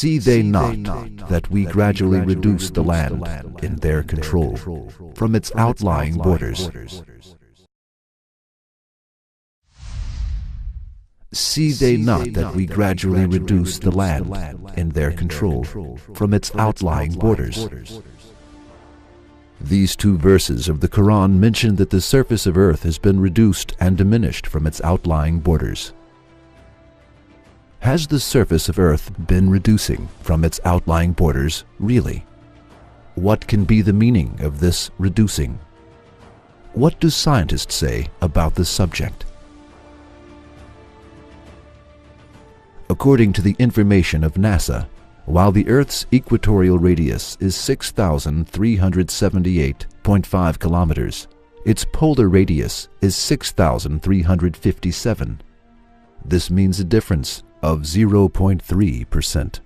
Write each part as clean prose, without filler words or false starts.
See they not that we gradually reduce the land in their control from its outlying borders? See they not that we gradually reduce the land in their control from its outlying borders? These two verses of the Quran mention that the surface of earth has been reduced and diminished from its outlying borders. Has the surface of earth been reducing from its outlying borders, really? What can be the meaning of this reducing? What do scientists say about this subject? According to the information of NASA, while the Earth's equatorial radius is 6,378.5 kilometers, its polar radius is 6,357. This means a difference of 0.3%.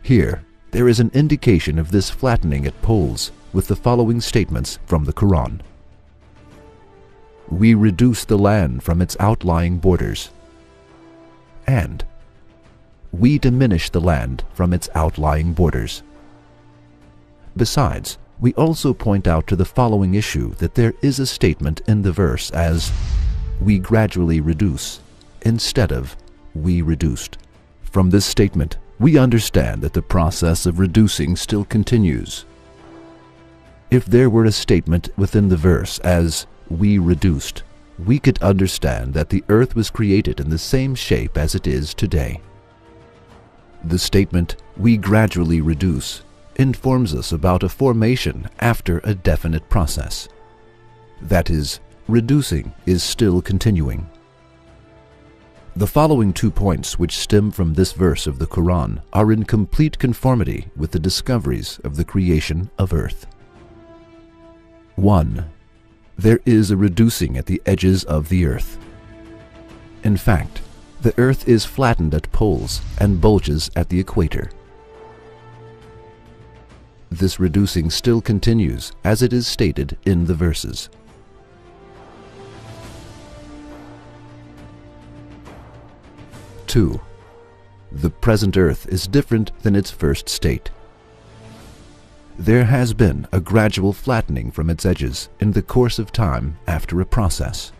Here, there is an indication of this flattening at poles with the following statements from the Quran. We reduce the land from its outlying borders, and we diminish the land from its outlying borders. Besides, we also point out to the following issue that there is a statement in the verse as we gradually reduce instead of we reduced. From this statement, we understand that the process of reducing still continues. If there were a statement within the verse as we reduced, we could understand that the earth was created in the same shape as it is today. The statement, we gradually reduce, informs us about a formation after a definite process. That is, reducing is still continuing. The following 2 points which stem from this verse of the Quran are in complete conformity with the discoveries of the creation of earth. 1. There is a reducing at the edges of the earth. In fact, the earth is flattened at poles and bulges at the equator. This reducing still continues as it is stated in the verses. 2. The present earth is different than its first state. There has been a gradual flattening from its edges in the course of time after a process.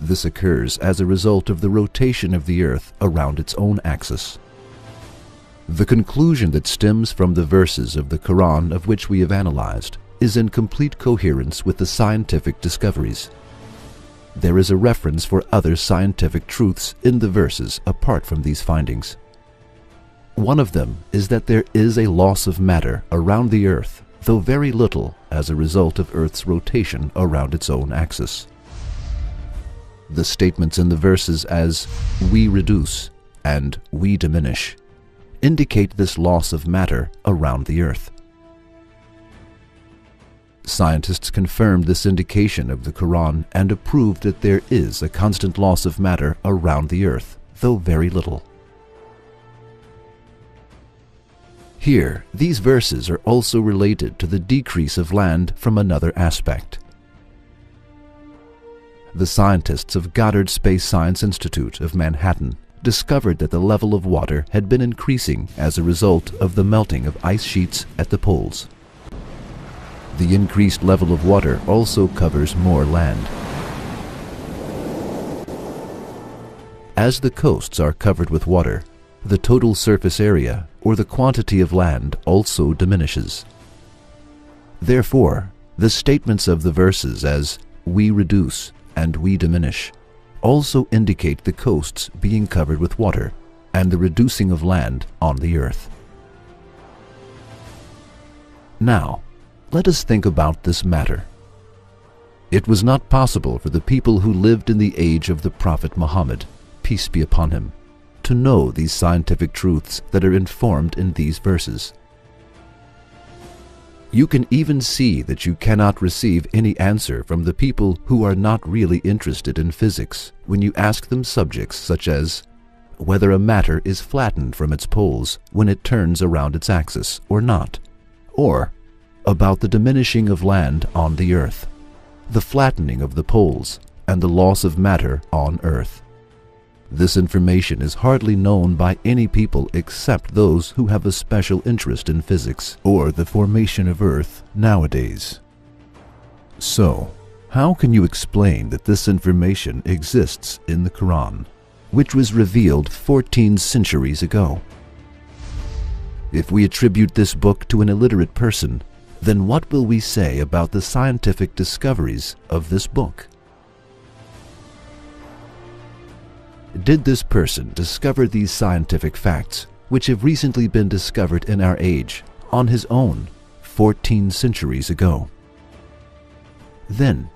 This occurs as a result of the rotation of the earth around its own axis. The conclusion that stems from the verses of the Quran of which we have analyzed is in complete coherence with the scientific discoveries. There is a reference for other scientific truths in the verses apart from these findings. One of them is that there is a loss of matter around the earth, though very little as a result of Earth's rotation around its own axis. The statements in the verses as we reduce and we diminish indicate this loss of matter around the earth. Scientists confirmed this indication of the Quran and approved that there is a constant loss of matter around the earth, though very little. Here, these verses are also related to the decrease of land from another aspect. The scientists of Goddard Space Science Institute of Manhattan discovered that the level of water had been increasing as a result of the melting of ice sheets at the poles. The increased level of water also covers more land. As the coasts are covered with water, the total surface area, or the quantity of land, also diminishes. Therefore, the statements of the verses as we reduce and we diminish also indicate the coasts being covered with water and the reducing of land on the earth. Now, let us think about this matter. It was not possible for the people who lived in the age of the Prophet Muhammad, peace be upon him, to know these scientific truths that are informed in these verses. You can even see that you cannot receive any answer from the people who are not really interested in physics when you ask them subjects such as whether a matter is flattened from its poles when it turns around its axis or not, or about the diminishing of land on the earth, the flattening of the poles, and the loss of matter on earth. This information is hardly known by any people except those who have a special interest in physics or the formation of Earth nowadays. So, how can you explain that this information exists in the Quran, which was revealed 14 centuries ago? If we attribute this book to an illiterate person, then what will we say about the scientific discoveries of this book? Did this person discover these scientific facts, which have recently been discovered in our age, on his own 14 centuries ago? Then,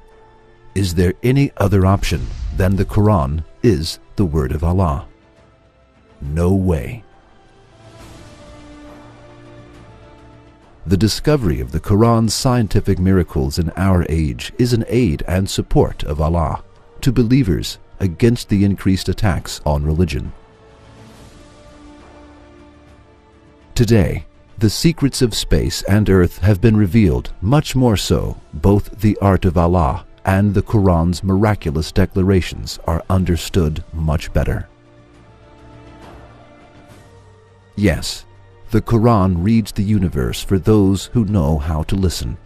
is there any other option than the Quran is the word of Allah? No way. The discovery of the Quran's scientific miracles in our age is an aid and support of Allah to believers against the increased attacks on religion. Today, the secrets of space and Earth have been revealed, much more so. Both the art of Allah and the Quran's miraculous declarations are understood much better. Yes, the Quran reads the universe for those who know how to listen